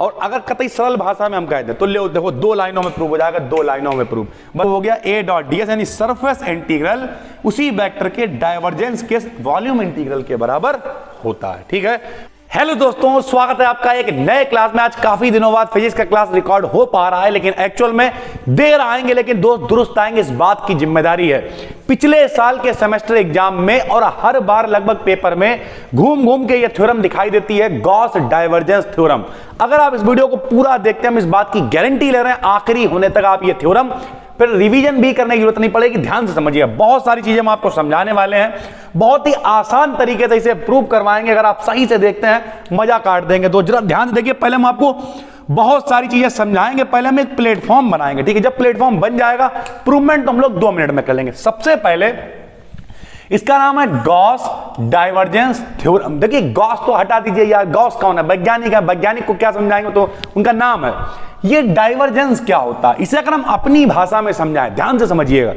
और अगर कतई सरल भाषा में हम कहते हैं तो ले देखो 2 लाइनों में प्रूव हो जाएगा, 2 लाइनों में प्रूव हो गया। A डॉट ds यानी सरफेस इंटीग्रल उसी वेक्टर के डाइवर्जेंस के वॉल्यूम इंटीग्रल के बराबर होता है। ठीक है। हेलो दोस्तों, स्वागत है आपका एक नए क्लास में। आज काफी दिनों बाद फिजिक्स का क्लास रिकॉर्ड हो पा रहा है, लेकिन एक्चुअल में देर आएंगे लेकिन दोस्त दुरुस्त आएंगे, इस बात की जिम्मेदारी है। पिछले साल के सेमेस्टर एग्जाम में और हर बार लगभग पेपर में घूम घूम के ये थ्योरम दिखाई देती है, गॉस डाइवर्जेंस थ्योरम। अगर आप इस वीडियो को पूरा देखते हैं, हम इस बात की गारंटी ले रहे हैं आखिरी होने तक आप ये थ्योरम फिर रिवीजन भी करने की जरूरत नहीं पड़ेगी। ध्यान से समझिए, बहुत सारी चीजें हम आपको समझाने वाले हैं, बहुत ही आसान तरीके से इसे प्रूव करवाएंगे। अगर आप सही से देखते हैं मजा काट देंगे। तो जरा ध्यान से देखिए, पहले हम आपको बहुत सारी चीजें समझाएंगे, पहले हम एक प्लेटफॉर्म बनाएंगे। ठीक है, जब प्लेटफॉर्म बन जाएगा प्रूवमेंट तो हम लोग 2 मिनट में कर लेंगे। सबसे पहले इसका नाम है गॉस डाइवर्जेंस थ्योरम। देखिए गॉस तो हटा दीजिए यार, गॉस कौन है? वैज्ञानिक है। वैज्ञानिक को क्या समझाएंगे तो उनका नाम है। ये डाइवर्जेंस क्या होता है, इसे अगर हम अपनी भाषा में समझाएं, ध्यान से समझिएगा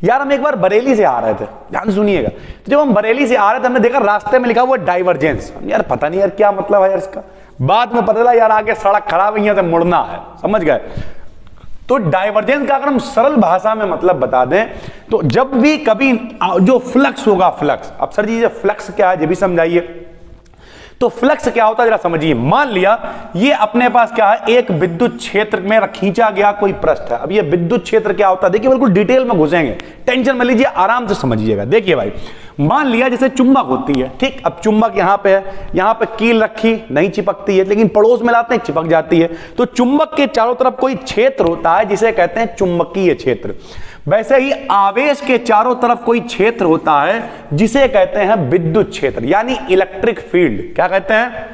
यार। हम एक बार बरेली से आ रहे थे, ध्यान से सुनिएगा। तो जब हम बरेली से आ रहे थे, हमने देखा रास्ते में लिखा हुआ डाइवर्जेंस। यार पता नहीं यार क्या मतलब है यार इसका। बाद में पता चला यार आगे सड़क खराब है, यहां से मुड़ना है, समझ गए। तो डाइवर्जेंस का अगर हम सरल भाषा में मतलब बता दें तो जब भी कभी जो फ्लक्स होगा, फ्लक्स, अब सर जी ये फ्लक्स क्या है ये भी समझाइए। तो फ्लक्स क्या होता है जरा समझिए। मान लिया ये अपने पास क्या है, एक विद्युत क्षेत्र में खींचा गया कोई पृष्ठ है। अब ये विद्युत क्षेत्र क्या होता है देखिए, बिल्कुल डिटेल में घुसेंगे, टेंशन में लीजिए, आराम से समझिएगा। देखिए भाई, मान लिया जैसे चुंबक होती है, ठीक। अब चुंबक यहां पे है, यहां पे कील रखी, नहीं चिपकती है, लेकिन पड़ोस में लाते हैं चिपक जाती है। तो चुंबक के चारों तरफ कोई क्षेत्र होता है जिसे कहते हैं चुंबकीय क्षेत्र। वैसे ही आवेश के चारों तरफ कोई क्षेत्र होता है जिसे कहते हैं विद्युत क्षेत्र, यानी इलेक्ट्रिक फील्ड। क्या कहते हैं?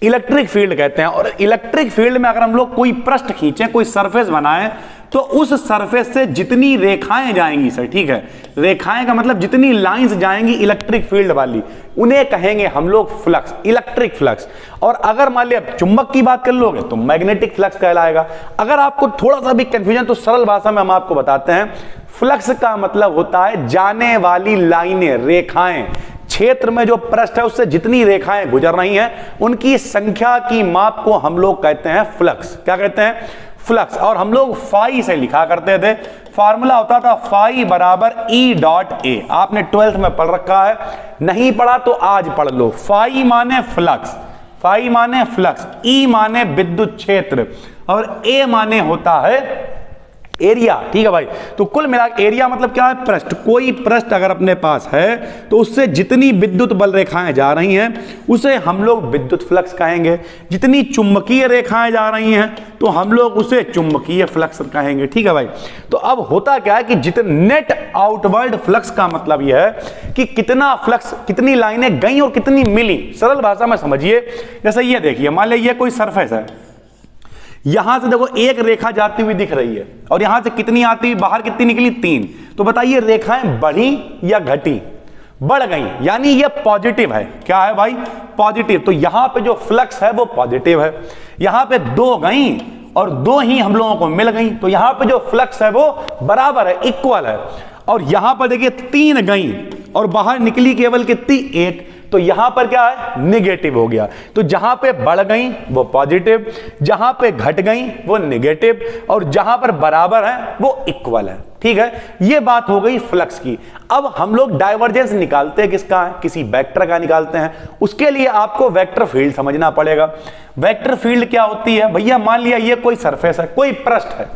इलेक्ट्रिक फील्ड कहते हैं। और इलेक्ट्रिक फील्ड में अगर हम लोग कोई पृष्ठ खींचे, कोई सरफेस बनाए, तो उस सरफेस से जितनी रेखाएं जाएंगी सर, ठीक है, रेखाएं का मतलब जितनी लाइंस जाएंगी इलेक्ट्रिक फील्ड वाली, उन्हें कहेंगे हम लोग फ्लक्स, इलेक्ट्रिक फ्लक्स। और अगर मान लिया चुंबक की बात कर लोगे तो मैग्नेटिक फ्लक्स कहलाएगा। अगर आपको थोड़ा सा भी कंफ्यूजन, तो सरल भाषा में हम आपको बताते हैं। फ्लक्स का मतलब होता है जाने वाली लाइनें, रेखाएं, क्षेत्र में जो पृष्ठ है उससे जितनी रेखाएं गुजर रही हैं उनकी संख्या की माप को हम लोग कहते हैं फ्लक्स। क्या कहते हैं? फ्लक्स। और हम लोग फाई से लिखा करते थे, फार्मूला होता था फाई बराबर ई डॉट ए। आपने 12th में पढ़ रखा है, नहीं पढ़ा तो आज पढ़ लो। फाई माने फ्लक्स, फाई माने फ्लक्स, ई माने विद्युत क्षेत्र और ए माने होता है एरिया। ठीक है भाई। तो कुल मिला एरिया मतलब क्या है? पृष्ठ। कोई पृष्ठ अगर अपने पास है तो उससे जितनी विद्युत बल रेखाएं जा रही हैं उसे हम लोग विद्युत फ्लक्स कहेंगे। जितनी चुंबकीय रेखाएं जा रही हैं तो हम लोग उसे चुंबकीय फ्लक्स कहेंगे। ठीक है भाई। तो अब होता क्या है कि जितने नेट आउटवर्ड फ्लक्स का मतलब यह है कि कितना फ्लक्स, कितनी लाइनें गई और कितनी मिली। सरल भाषा में समझिए, जैसे ये देखिए, मान लीजिए कोई सरफेस है, यहां से देखो एक रेखा जाती हुई दिख रही है और यहां से कितनी आती हुई बाहर, कितनी निकली? 3। तो बताइए रेखाएं बढ़ी या घटी? बढ़ गई, यानी ये पॉजिटिव है। क्या है भाई? पॉजिटिव। तो यहां पे जो फ्लक्स है वो पॉजिटिव है। यहां पे 2 गई और 2 ही हम लोगों को मिल गई, तो यहां पे जो फ्लक्स है वो बराबर है, इक्वल है। और यहां पर देखिए 3 गई और बाहर निकली केवल कितनी? 1। तो यहां पर क्या है? नेगेटिव हो गया। तो जहां पे बढ़ गई वो पॉजिटिव, जहां पे घट गई वो नेगेटिव, और जहां पर बराबर है वो इक्वल है। ठीक है, ये बात हो गई फ्लक्स की। अब हम लोग डाइवर्जेंस निकालते हैं किसका? किसी वेक्टर का निकालते हैं। उसके लिए आपको वेक्टर फील्ड समझना पड़ेगा। वेक्टर फील्ड क्या होती है भैया? मान लिया ये कोई सरफेस है, कोई पृष्ठ है,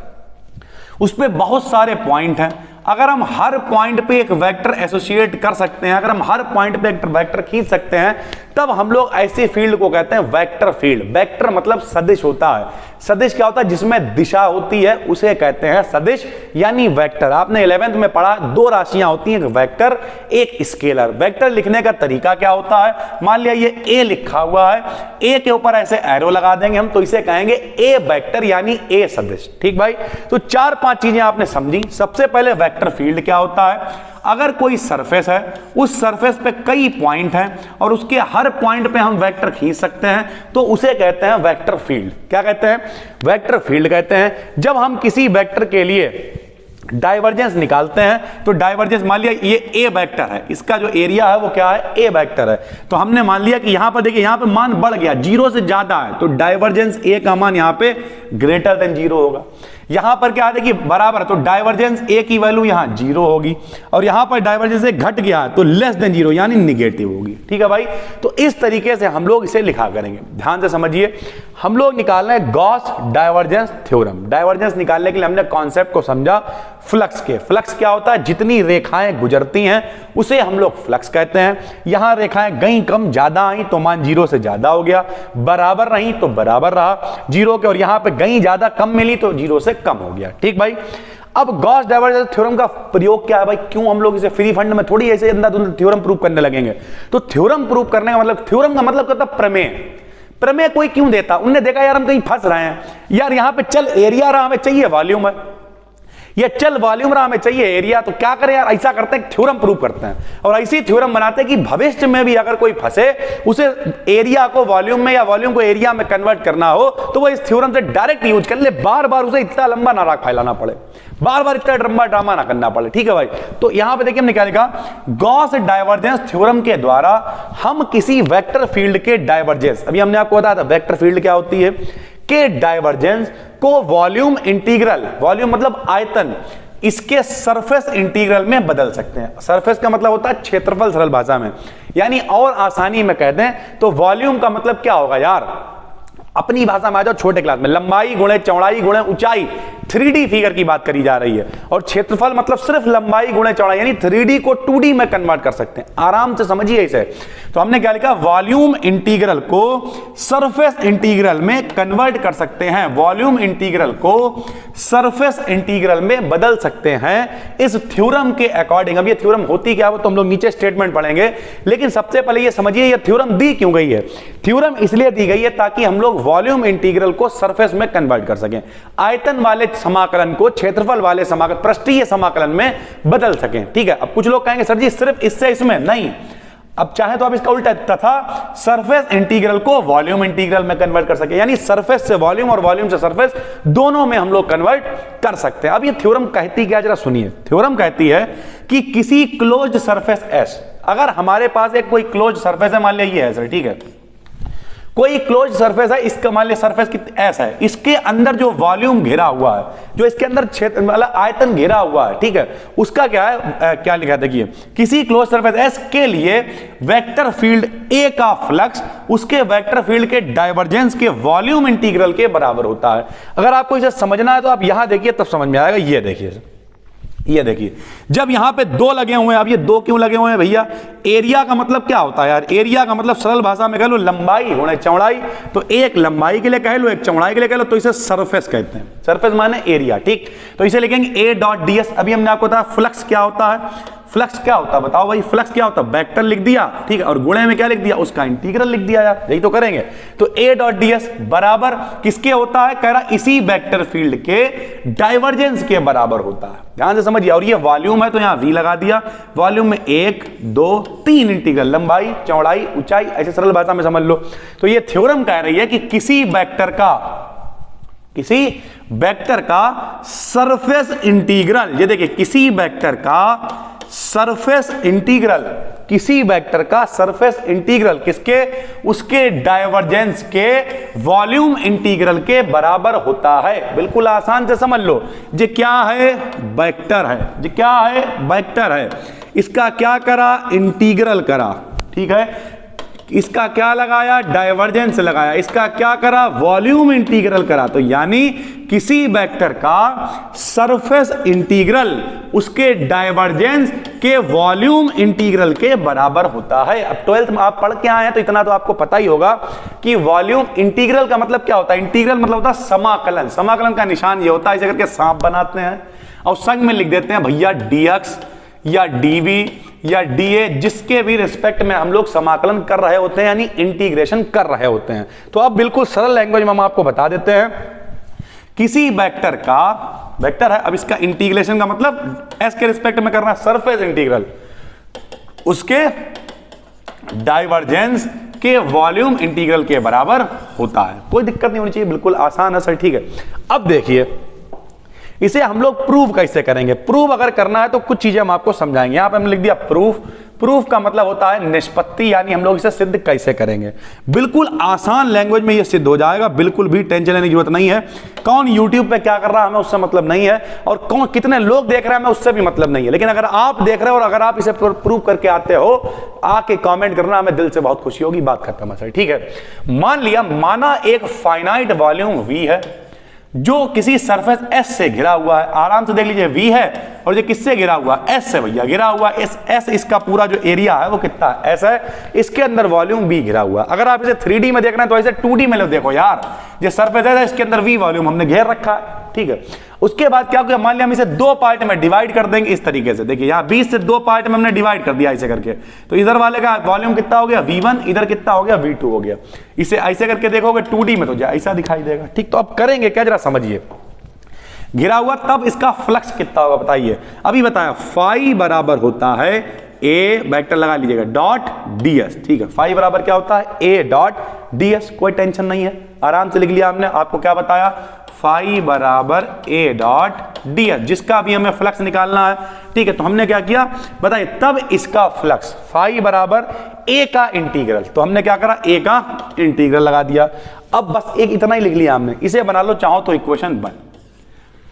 उस पे बहुत सारे पॉइंट हैं। अगर हम हर पॉइंट पे एक वेक्टर एसोसिएट कर सकते हैं, अगर हम हर पॉइंट पे एक वेक्टर खींच सकते हैं, तब हम लोग ऐसे फील्ड को कहते हैं वेक्टर फील्ड। वेक्टर मतलब सदिश होता है। सदिश क्या होता है? जिसमें दिशा होती है उसे कहते हैं सदिश, यानी वेक्टर। आपने 11th में पढ़ा, 2 राशियां होती हैं, एक वेक्टर, एक स्केलर। वेक्टर लिखने का तरीका क्या होता है? मान लिया ये ए लिखा हुआ है, ए के ऊपर ऐसे एरो लगा देंगे हम, तो इसे कहेंगे ए वेक्टर यानी ए सदिश। ठीक भाई। तो 4-5 चीजें आपने समझी। सबसे पहले वेक्टर फील्ड क्या होता है? अगर कोई सरफेस है, उस सरफेस पे कई पॉइंट हैं और उसके हर पॉइंट पे हम वेक्टर खींच सकते हैं, तो उसे कहते हैं वेक्टर फील्ड। क्या कहते हैं? वेक्टर फील्ड कहते हैं। जब हम किसी वेक्टर के लिए डाइवर्जेंस निकालते हैं तो डाइवर्जेंस मान लिया ये ए वेक्टर है, इसका जो एरिया है वो क्या है, ए वेक्टर है। तो हमने मान लिया कि यहां पर देखिए यहां पे मान बढ़ गया, 0 से ज्यादा है, तो डाइवर्जेंस ए का मान यहां पे ग्रेटर देन 0 होगा। यहां पर क्या है देखिए बराबर है, तो डाइवर्जेंस ए की वैल्यू यहां 0 होगी, और यहां पर डाइवर्जेंस ए घट गया तो लेस देन 0 यानी निगेटिव होगी। ठीक है भाई, तो इस तरीके से हम लोग इसे लिखा करेंगे। ध्यान से समझिए, हम लोग निकालना है गॉस डाइवर्जेंस थ्योरम। डाइवर्जेंस निकालने के लिए हमने कॉन्सेप्ट को समझा फ्लक्स के। फ्लक्स क्या होता है, जितनी रेखाएं गुजरती हैं उसे हम लोग फ्लक्स कहते हैं। यहां रेखाएं गई कम ज्यादा आई तो मान 0 से ज्यादा हो गया, बराबर रही तो बराबर रहा 0 के, और यहां पे गई ज्यादा कम मिली तो 0 से कम हो गया। ठीक भाई, अब गॉस डाइवर्जेंस थ्योरम का प्रयोग क्या है भाई, क्यों हम लोग इसे फ्री फंड में थोड़ी ऐसे अंदर थ्योरम प्रूव करने लगेंगे। तो थ्योरम प्रूव करने का मतलब, थ्योरम का मतलब क्या होता है, प्रमेय। प्रमेय कोई क्यों देता, उन्होंने देखा यार हम कहीं फंस रहे हैं, यार यहां पे चल एरिया रहा हमें चाहिए वॉल्यूम है, ये चल वॉल्यूम रहा हमें चाहिए एरिया, तो क्या करें यार, ऐसा करते हैं थ्योरम प्रूव करते हैं, और ऐसी थ्योरम बनाते हैं कि भविष्य में भी अगर कोई फंसे उसे एरिया को वॉल्यूम में या वॉल्यूम को एरिया में कन्वर्ट करना हो तो वो इस थ्योरम से डायरेक्ट यूज कर ले, बार बार उसे इतना लंबा नाटक फैलाना पड़े, बार बार इतना लंबा ड्रामा ना करना पड़े। ठीक है भाई, तो यहां पे देखिए हमने क्या लिखा, गॉस डाइवर्जेंस थ्योरम के द्वारा हम किसी वेक्टर फील्ड के डाइवर्जेंस, अभी हमने आपको बताया था वेक्टर फील्ड क्या होती है, के डाइवर्जेंस को वॉल्यूम इंटीग्रल, वॉल्यूम मतलब आयतन, इसके सरफेस इंटीग्रल में बदल सकते हैं। सरफेस का मतलब होता है क्षेत्रफल सरल भाषा में, यानी और आसानी में कहते हैं तो वॉल्यूम का मतलब क्या होगा यार, अपनी भाषा में आ जाओ छोटे क्लास में, लंबाई गुणे चौड़ाई गुणे ऊंचाई, 3D फिगर की बात करी जा रही है, और क्षेत्रफल मतलब सिर्फ लंबाई गुणे चौड़ाई, यानी 3D को 2D में कन्वर्ट कर सकते हैं। आराम से समझिए इसे। तो हमने क्या लिखा, वॉल्यूम इंटीग्रल को सरफेस इंटीग्रल में कन्वर्ट कर सकते हैं, वॉल्यूम इंटीग्रल को सरफेस इंटीग्रल में बदल सकते हैं इस थ्योरम के अकॉर्डिंग। अब ये थ्योरम होती क्या है वो तो हम लोग नीचे स्टेटमेंट पढ़ेंगे, लेकिन सबसे पहले ये समझिए ये थ्योरम दी क्यों गई है। थ्योरम इसलिए दी गई है ताकि हम लोग वॉल्यूम इंटीग्रल को सरफेस में कन्वर्ट कर सकें, आयतन वाले समाकलन को क्षेत्रफल वाले समाकलन, पृष्ठीय समाकलन में बदल सकें। ठीक है, अब कुछ लोग कहेंगे सर जी सिर्फ इससे इसमें नहीं, अब चाहे तो आप इसका उल्टा, तथा सरफेस इंटीग्रल को वॉल्यूम इंटीग्रल में कन्वर्ट कर सके, यानी सरफेस से वॉल्यूम और वॉल्यूम से सरफेस दोनों में हम लोग कन्वर्ट कर सकते हैं। अब ये थ्योरम कहती क्या, जरा सुनिए। थ्योरम कहती है कि किसी क्लोज्ड सरफेस एस, अगर हमारे पास एक कोई क्लोज्ड सरफेस है, मान लिया ये है सर, ठीक है, कोई क्लोज सरफेस है, इसका मान लिया सरफेस एस है, इसके अंदर जो वॉल्यूम घिरा हुआ है, जो इसके अंदर क्षेत्र मतलब आयतन घिरा हुआ है, ठीक है, उसका क्या है, क्या लिखा है देखिए, किसी क्लोज सरफेस एस के लिए वेक्टर फील्ड ए का फ्लक्स उसके वेक्टर फील्ड के डाइवर्जेंस के वॉल्यूम इंटीग्रल के बराबर होता है। अगर आपको इसे समझना है तो आप यहां देखिए तब समझ में आएगा। ये देखिए, ये देखिए, जब यहां पे 2 लगे हुए हैं, अब ये 2 क्यों लगे हुए हैं भैया, एरिया का मतलब क्या होता है यार, एरिया का मतलब सरल भाषा में कह लो लंबाई गुणे चौड़ाई, तो एक लंबाई के लिए कह लो एक चौड़ाई के लिए कह लो, तो इसे सरफेस कहते हैं। सरफेस माने एरिया। ठीक, तो इसे लिखेंगे ए डॉट डी एस। अभी हमने आपको बताया फ्लक्स क्या होता है, फ्लक्स क्या होता है बताओ भाई, फ्लक्स क्या होता है, वेक्टर लिख दिया, ठीक है, और गुणे में क्या लिख दिया, उसका इंटीग्रल लिख दिया यार, यही तो करेंगे। तो ए डॉट डी एस बराबर किसके होता है, कह रहा इसी वेक्टर फील्ड के डाइवर्जेंस के बराबर होता है। ध्यान से समझिए, और ये वॉल्यूम है तो यहां वी लगा दिया, वॉल्यूम में 1 2 3 इंटीग्रल, लंबाई चौड़ाई ऊंचाई, ऐसे सरल भाषा में समझ लो। तो ये थ्योरम कह रही है कि किसी वेक्टर का सरफेस इंटीग्रल, ये देखिए किसी वेक्टर का सरफेस इंटीग्रल, किसी वेक्टर का सरफेस इंटीग्रल किसके, उसके डाइवर्जेंस के वॉल्यूम इंटीग्रल के बराबर होता है। बिल्कुल आसान से समझ लो, ये क्या है, वेक्टर है, ये क्या है, वेक्टर है, इसका क्या करा, इंटीग्रल करा, ठीक है, इसका क्या लगाया, डाइवर्जेंस लगाया, इसका क्या करा, वॉल्यूम इंटीग्रल करा। तो यानी किसी वेक्टर का सरफेस इंटीग्रल उसके डाइवर्जेंस के वॉल्यूम इंटीग्रल के बराबर होता है। अब 12th में आप पढ़ के आए हैं तो इतना तो आपको पता ही होगा कि वॉल्यूम इंटीग्रल का मतलब क्या होता है, इंटीग्रल मतलब होता है समाकलन। समाकलन का निशान ये होता है, ऐसे करके सांप बनाते हैं और संग में लिख देते हैं भैया dx या dv या dA, जिसके भी रिस्पेक्ट में हम लोग समाकलन कर रहे होते हैं, यानी इंटीग्रेशन कर रहे होते हैं। तो अब बिल्कुल सरल लैंग्वेज में हम आपको बता देते हैं, किसी वेक्टर का, वेक्टर है, अब इसका इंटीग्रेशन का मतलब s के रिस्पेक्ट में करना, सरफेस इंटीग्रल उसके डाइवर्जेंस के वॉल्यूम इंटीग्रल के बराबर होता है। कोई दिक्कत नहीं होनी चाहिए, बिल्कुल आसान है सर, ठीक है। अब देखिए इसे हम लोग प्रूव कैसे करेंगे? प्रूव अगर करना है तो कुछ चीजें हम आपको समझाएंगे। यहां पे हमने लिख दिया प्रूफ। प्रूफ का मतलब होता है निष्पत्ति, यानी हम लोग इसे सिद्ध कैसे करेंगे। बिल्कुल आसान लैंग्वेज में ये सिद्ध हो जाएगा, बिल्कुल भी टेंशन लेने की जरूरत नहीं है। कौन यूट्यूब पे क्या कर रहा है हमें उससे मतलब नहीं है, और कौन कितने लोग देख रहे हैं हमें उससे भी मतलब नहीं है। लेकिन अगर आप देख रहे हो और अगर आप इसे प्रूव करके आते हो, आके कमेंट करना, हमें दिल से बहुत खुशी होगी। बात खत्म है सर, ठीक है। मान लिया, माना एक फाइनाइट वॉल्यूम V है जो किसी सरफेस S से घिरा हुआ है। आराम से देख लीजिए, V है और ये किससे घिरा हुआ है? S से भैया घिरा हुआ है। S इसका पूरा जो एरिया है वो कितना है? S है। इसके अंदर वॉल्यूम V घिरा हुआ है। अगर आप इसे 3D में देखना है तो ऐसे 2D में लो, देखो यार, ये सरफेस है, इसके अंदर V वॉल्यूम हमने घेर रखा है, ठीक है। उसके बाद क्या किया, मान लिया हम इसे दो पार्ट में डिवाइड कर देंगे इस तरीके से। देखिए यहाँ 20 से दो पार्ट में हमने डिवाइड कर दिया ऐसे करके, तो इधर वाले का वॉल्यूम कितना हो गया? V1, इधर कितना हो गया? V2 हो गया। इसे ऐसे करके देखोगे 2D में तो ऐसा दिखाई देगा, ठीक। तो अब करेंगे क्या, जरा समझिए। घिरा हुआ, तब इसका फ्लक्स कितना होगा बताइए? अभी बताया, फाई बराबर होता है ए, वेक्टर लगा लीजिएगा, डॉट ds, ठीक है। फाई बराबर क्या होता है? ए डॉट ds। कोई टेंशन नहीं है, आराम से लिख लिया हमने। आपको क्या बताया? फाई बराबर ए डॉट ds, जिसका भी हमें फ्लक्स निकालना है, ठीक है। तो हमने क्या किया बताइए, तब इसका फ्लक्स फाई बराबर ए का इंटीग्रल, तो हमने क्या करा? ए का इंटीग्रल लगा दिया। अब बस एक इतना ही लिख लिया हमने, इसे बना लो चाहो तो इक्वेशन 1।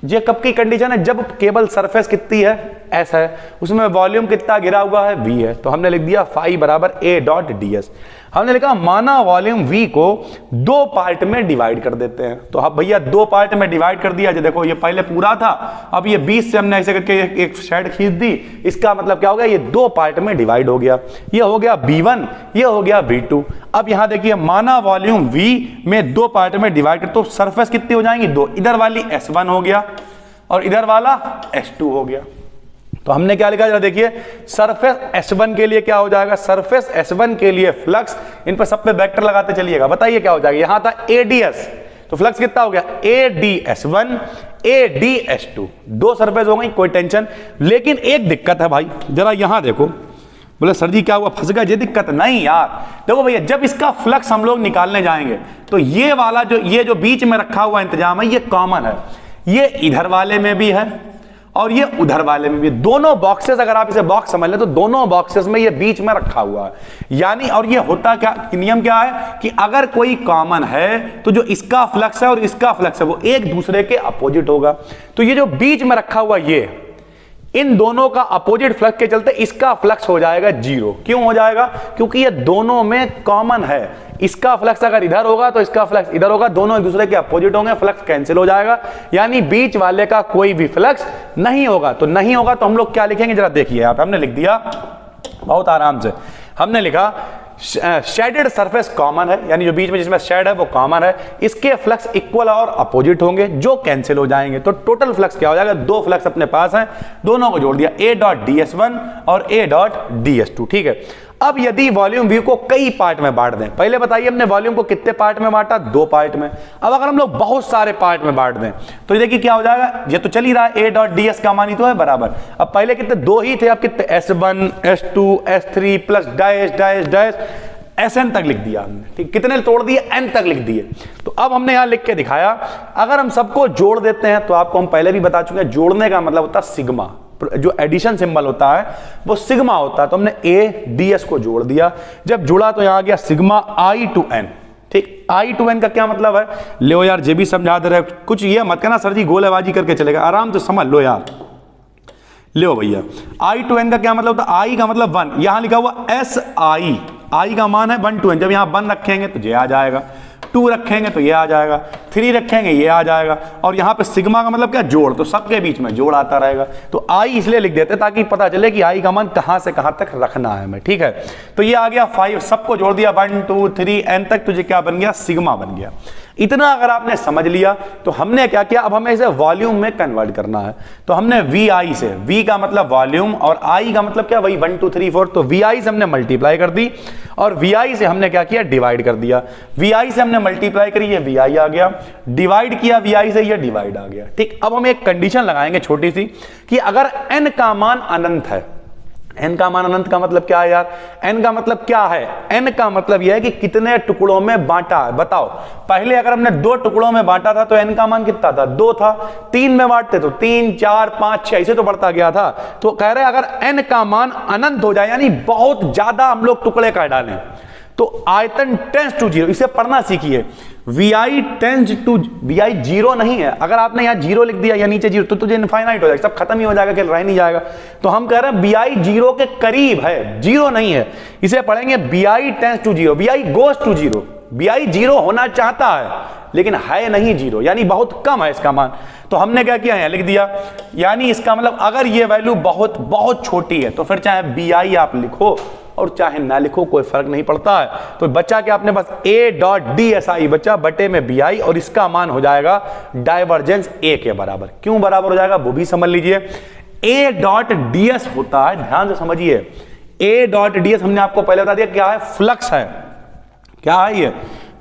ये कब की कंडीशन है? जब केवल सरफेस कितनी है? S है, उसमें वॉल्यूम कितना गिरा हुआ है? V है। तो हमने लिख दिया फाई बराबर ए डॉट ds। हमने लिखा माना वॉल्यूम V को दो पार्ट में डिवाइड कर देते हैं। तो अब भैया दो पार्ट में डिवाइड कर दिया, जो देखो ये पहले पूरा था, अब ये 20 से हमने ऐसे करके एक साइड खींच दी। इसका मतलब क्या हो गया? ये दो पार्ट में डिवाइड हो गया। ये हो गया V1, ये हो गया V2। अब यहां देखिए, माना वॉल्यूम V में दो पार्ट में डिवाइड कर, तो सरफेस कितनी हो जाएंगी? दो। इधर वाली S1 हो गया और इधर वाला S2 हो गया। तो हमने क्या लिखा, जरा देखिए, सरफेस S1 के लिए क्या हो जाएगा? सरफेस S1 के लिए फ्लक्स, इन पर सब पे वेक्टर लगाते चलिएगा, बताइए क्या हो जाएगा? यहां था ADS, तो फ्लक्स कितना हो गया? ADS1 ADS2। दो सरफेस हो गई, कोई टेंशन। लेकिन एक दिक्कत है भाई, जरा यहां देखो। बोले सर जी क्या हुआ, फंस गया? ये दिक्कत नहीं यार, देखो भैया, जब इसका फ्लक्स हम लोग निकालने जाएंगे तो ये वाला ये जो बीच में रखा हुआ इंतजाम है, ये कॉमन है। ये इधर वाले में भी है और ये उधर वाले में भी। दोनों बॉक्सेस, अगर आप इसे बॉक्स समझ लें तो दोनों बॉक्सेस में ये बीच में रखा हुआ है, यानी। और ये होता क्या, नियम क्या है कि अगर कोई कॉमन है तो जो इसका फ्लक्स है और इसका फ्लक्स है वो एक दूसरे के अपोजिट होगा। तो ये जो बीच में रखा हुआ, ये इन दोनों का अपोजिट फ्लक्स के चलते इसका फ्लक्स हो जाएगा 0। क्यों हो जाएगा? क्योंकि ये दोनों में कॉमन है। इसका फ्लक्स अगर इधर होगा तो इसका फ्लक्स इधर होगा, दोनों एक दूसरे के अपोजिट होंगे, फ्लक्स कैंसिल हो जाएगा, यानी बीच वाले का कोई भी फ्लक्स नहीं होगा। तो नहीं होगा तो हम लोग क्या लिखेंगे, जरा देखिए। यहाँ पे हमने लिख दिया बहुत आराम से, हमने लिखा शेडेड सरफेस कॉमन है, यानी जो बीच में जिसमें शेड है वो कॉमन है। इसके फ्लक्स इक्वल और अपोजिट होंगे जो कैंसिल हो जाएंगे। तो टोटल फ्लक्स क्या हो जाएगा? दो फ्लक्स अपने पास हैं, दोनों को जोड़ दिया, A डॉट ds1 और A डॉट ds2, ठीक है। अब यदि वॉल्यूम V को कई पार्ट में बांट दें, पहले बताइए हमने वॉल्यूम को कितने पार्ट में बांटा? दो पार्ट में। अब अगर हम लोग बहुत सारे पार्ट में बांट दें तो देखिए क्या हो जाएगा, ये तो चल ही रहा है, A डॉट ds का मान ही तो है बराबर। अब पहले कितने? दो ही थे, अब कितने? S1 S2 S3 plus dash dash dash Sn तक लिख दिया हमने, ठीक। कितने तोड़ दिए? n तक लिख दिए। तो अब हमने यहां लिख के दिखाया, अगर हम सबको जोड़ देते हैं तो आपको हम पहले भी बता चुके हैं, जोड़ने का मतलब होता है सिग्मा। जो एडिशन सिंबल होता है वो सिग्मा होता है। तो हमने A ds को जोड़ दिया, जब जुड़ा तो यहां आ गया सिग्मा I to n, ठीक। I to n का क्या मतलब है? लो यार, जे भी समझा दे रहे, कुछ ये मत कहना सर जी गोलेबाजी करके चलेगा, आराम से समझ लो यार। लो भैया, I to n का क्या मतलब होता है? I का मतलब 1, यहां लिखा हुआ SI, I का मान है 1 to n। जब यहां 1 रखेंगे तो ये आ जाएगा, 2 रखेंगे तो ये आ जाएगा, 3 रखेंगे ये आ जाएगा, और यहां पे सिग्मा का मतलब क्या? जोड़। तो सबके बीच में जोड़ आता रहेगा। तो I इसलिए लिख देते ताकि पता चले कि I का मान कहां से कहां तक रखना है हमें, ठीक है। तो ये आ गया 5, सबको जोड़ दिया 1 2 3 n तक, तुझे क्या बन गया? सिग्मा बन गया। इतना अगर आपने समझ लिया तो हमने क्या किया, अब हमें इसे वॉल्यूम में कन्वर्ट करना है। तो हमने VI से, V का मतलब वॉल्यूम और I का मतलब क्या? वही 1 2 3 4। तो VI से हमने मल्टीप्लाई कर दी और VI से हमने क्या किया? डिवाइड कर दिया। VI से हमने मल्टीप्लाई करी, ये VI आ गया, डिवाइड किया VI से, ये डिवाइड आ गया, ठीक। अब हम एक कंडीशन लगाएंगे छोटी सी, कि अगर n का मान अनंत है, n का मान अनंत का मतलब क्या है यार? n का मतलब क्या है? n का मतलब यह है कि कितने टुकड़ों में बांटा है। बताओ, पहले अगर हमने 2 टुकड़ों में बांटा था तो n का मान कितना था? 2 था। 3 में बांटते तो 3, 4, 5, 6 ऐसे तो बढ़ता गया था। तो कह रहे अगर n का मान अनंत हो जाए, यानी बहुत ज्यादा हम लोग टुकड़े कर डालें, तो आयतन टेंस टू जीरो। इसे पढ़ना सीखिए। vi tends to, vi zero नहीं है। अगर आपने यहाँ जीरो लिख दिया या नीचे जीरो तो तुझे इनफाइनाइट हो जाएगा, सब खत्म ही हो जाएगा, खेल रह नहीं जाएगा। तो हम कह रहे हैं vi जीरो के करीब है, जीरो नहीं है। इसे पढ़ेंगे vi tends to zero, vi goes to zero. vi zero होना चाहता है लेकिन है नहीं जीरो, यानी बहुत कम है इसका मान। तो हमने क्या किया है, लिख दिया। यानी इसका मतलब अगर ये वैल्यू बहुत बहुत छोटी है तो फिर चाहे bi आप लिखो और चाहे ना लिखो, कोई फर्क नहीं पड़ता है। तो बच्चा क्या अपने पास a.dsi बच्चा बटे में bi, और इसका मान हो जाएगा डाइवर्जेंस a के बराबर। क्यों बराबर हो जाएगा वो भी समझ लीजिए। a.ds होता है, ध्यान से समझिए। a.ds हमने आपको पहले बता दिया क्या है, फ्लक्स है। क्या है ये?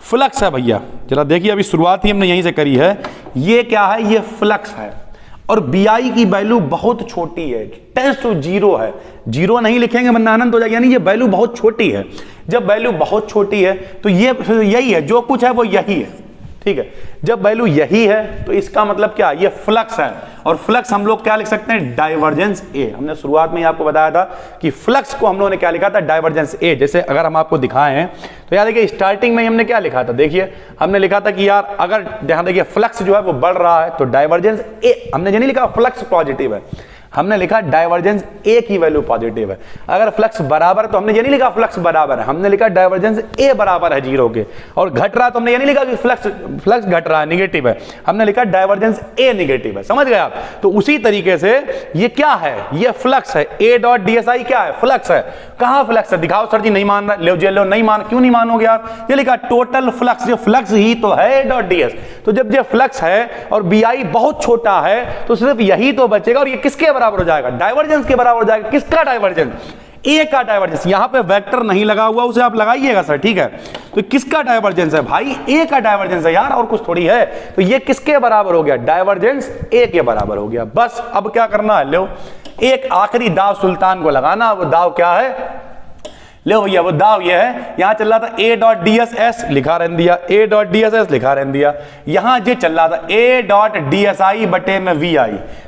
फ्लक्स है भैया। जरा देखिए, अभी शुरुआत ही हमने यहीं से करी है। ये क्या है? ये फ्लक्स है। और bi की वैल्यू बहुत छोटी है, टेंस टू जीरो है। जीरो नहीं लिखेंगे वरना अनंत हो जाएगा, यानी ये वैल्यू बहुत छोटी है। जब वैल्यू बहुत छोटी है तो ये यही है, जो कुछ है वो यही है, ठीक है। जब वैल्यू यही है तो इसका मतलब क्या? ये फ्लक्स है। और फ्लक्स हम लोग क्या लिख सकते हैं? डाइवर्जेंस ए। हमने शुरुआत में ही आपको बताया था कि फ्लक्स को हम लोगों ने क्या लिखा था? डाइवर्जेंस ए। जैसे अगर हम आपको दिखाएं हैं तो यार देखिए, स्टार्टिंग में हमने क्या लिखा था? देखिए, हमने लिखा था कि यार अगर ध्यान देखिए, फ्लक्स जो है वो बढ़ रहा है तो डाइवर्जेंस ए। हमने ये नहीं लिखा फ्लक्स पॉजिटिव है, हमने लिखा डाइवर्जेंस ए की वैल्यू पॉजिटिव है। अगर फ्लक्स बराबर तो हमने ये नहीं लिखा फ्लक्स बराबर है, हमने लिखा डाइवर्जेंस ए बराबर है जीरो के। और घट रहा तो हमने ये नहीं लिखा कि फ्लक्स घट रहा है, निगेटिव है, हमने लिखा डाइवर्जेंस ए निगेटिव है। समझ गए आप? तो उसी तरीके से ये क्या है? ये फ्लक्स है। a.dsi क्या है? फ्लक्स है। कहां फ्लक्स है? दिखाओ सर जी। नहीं मान रहा, लो नहीं मान, क्यों नहीं मानोगे यार? ये लिखा टोटल फ्लक्स, जो फ्लक्स ही तो है a.ds। तो जब ये फ्लक्स है और bi बहुत छोटा है तो सिर्फ यही तो बचेगा, और ये किसके बराबर हो जाएगा? डाइवर्जेंस के बराबर हो जाएगा। किसका डाइवर्जेंस? ए का डाइवर्जेंस। यहां पे वेक्टर नहीं लगा हुआ, उसे आप लगाइएगा सर, ठीक है। तो किसका डाइवर्जेंस है भाई? ए का डाइवर्जेंस है यार, और कुछ थोड़ी है। तो ये किसके बराबर हो गया? डाइवर्जेंस ए के बराबर हो गया। बस अब क्या करना है, लो एक आखिरी दाव सुल्तान को लगाना। वो दाव क्या है? लो भैया, वो दाव ये है, यहां चल रहा था a.dss लिखा रहने दिया, a.dss लिखा रहने दिया। यहां जो चल रहा था a.dsi बटे में vi,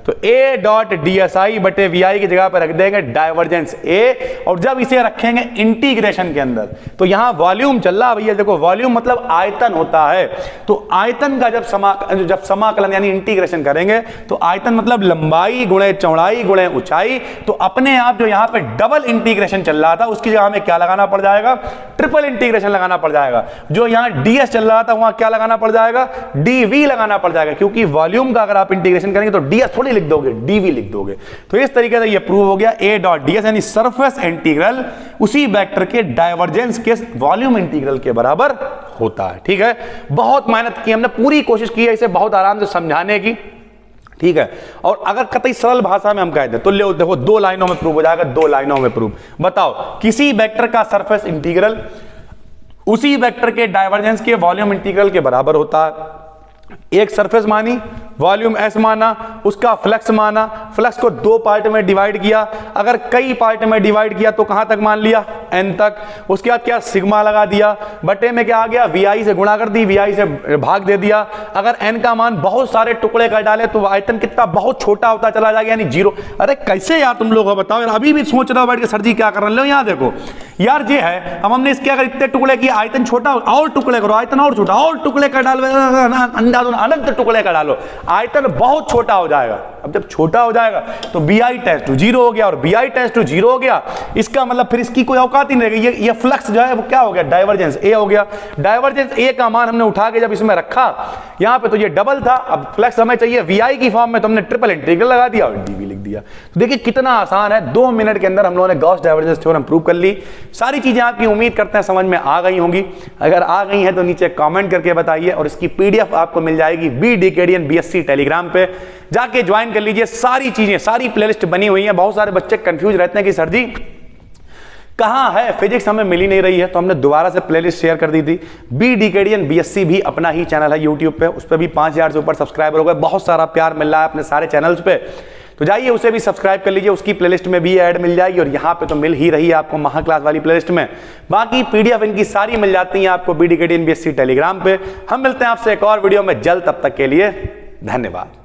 तो a.dsi बटे vi की जगह पर रख देंगे डाइवर्जेंस a। और जब इसे रखेंगे इंटीग्रेशन के अंदर तो यहां वॉल्यूम चल रहा है भैया। देखो, वॉल्यूम मतलब आयतन होता है। तो आयतन का जब समाकलन यानी इंटीग्रेशन करेंगे तो आयतन मतलब लंबाई गुणे चौड़ाई गुणे ऊंचाई। तो अपने आप जो यहां पे डबल इंटीग्रेशन चल रहा था उसकी जगह हमें क्या लगाना पड़ जाएगा? ट्रिपल इंटीग्रेशन लगाना पड़ जाएगा। जो यहां ds चल रहा था वहां क्या लगाना पड़ जाएगा? dv लगाना पड़ जाएगा, क्योंकि वॉल्यूम का अगर आप इंटीग्रेशन करेंगे तो ds थोड़ी लिख दोगे, dv लिख दोगे। तो इस तरीके से ये प्रूव हो गया a.ds यानी सरफेस इंटीग्रल उसी वेक्टर के डाइवर्जेंस के वॉल्यूम इंटीग्रल के बराबर होता है, ठीक है। बहुत मेहनत की हमने, पूरी कोशिश की है इसे बहुत आराम से समझाने की, ठीक है। और अगर कतई सरल भाषा में हम कहते हैं तो ले देखो, 2 लाइनों में प्रूव हो जाएगा, 2 लाइनों में प्रूव। बताओ, किसी वेक्टर का सरफेस इंटीग्रल उसी वेक्टर के डाइवर्जेंस के वॉल्यूम इंटीग्रल के बराबर होता है। एक सरफेस मानी, वॉल्यूम s माना, उसका फ्लक्स माना, फ्लक्स को 2 पार्ट में डिवाइड किया। अगर कई पार्ट में डिवाइड किया तो कहां तक मान लिया? n तक। उसके बाद क्या? सिग्मा लगा दिया, बटे में क्या आ गया? vi से गुणा कर दी, vi से भाग दे दिया। अगर n का मान बहुत सारे टुकड़े कर डाले तो आयतन कितना बहुत छोटा होता चला जाएगा, यानी जीरो। अरे कैसे यार तुम लोग बताओ यार, अभी भी सोच रहे हो बैठ के सर जी क्या कर रहे हो? यहाँ देखो यार, ये है, अब हमने इसके अगर इतने टुकड़े किए, आयतन छोटा, और टुकड़े करो, आयतन और छोटा, और टुकड़े कर डालो, अनंत टुकड़े कर डालो, आयतन बहुत छोटा हो जाएगा। अब जब छोटा हो जाएगा तो bi टेंस टू जीरो हो गया, और bi टेंस टू जीरो हो गया, इसका मतलब फिर इसकी कोई औकात ही नहीं रहेगी। ये फ्लक्स जो है वो क्या हो गया? डाइवर्जेंस a हो गया। डाइवर्जेंस a का मान हमने उठा के जब इसमें रखा यहां पे तो ये डबल था, अब फ्लक्स हमें चाहिए vi की फॉर्म में, तो हमने ट्रिपल इंटीग्रल लगा दिया और dv लिख दिया। तो देखिए कितना आसान है, 2 मिनट के अंदर हम लोगों ने गॉस डाइवर्जेंस थ्योरम प्रूव कर ली। सारी चीजें आपकी उम्मीद करते हैं समझ में आ गई होंगी। अगर आ गई हैं तो नीचे कमेंट करके बताइए, और इसकी पीडीएफ आपको मिल जाएगी BDKDN BSc टेलीग्राम पे, जाके ज्वाइन कर लीजिए। सारी चीजें, सारी प्लेलिस्ट बनी हुई है। बहुत सारे बच्चे कंफ्यूज रहते हैं कि सर जी कहां है फिजिक्स, हमें मिल ही नहीं रही है, तो हमने दोबारा से प्लेलिस्ट शेयर कर दी थी। BDKDN BSc भी अपना ही चैनल है यूट्यूब पे, उस पर भी 5000 से ऊपर सब्सक्राइबर हो गए। बहुत सारा प्यार मिल रहा है अपने सारे चैनल्स पे। तो जाइए उसे भी सब्सक्राइब कर लीजिए, उसकी प्लेलिस्ट में भी ऐड मिल जाएगी और यहाँ पे तो मिल ही रही है आपको महा क्लास वाली प्लेलिस्ट में। बाकी पीडीएफ इनकी सारी मिल जाती है आपको BD KT NBSC टेलीग्राम पे। हम मिलते हैं आपसे एक और वीडियो में जल्द, तब तक के लिए धन्यवाद।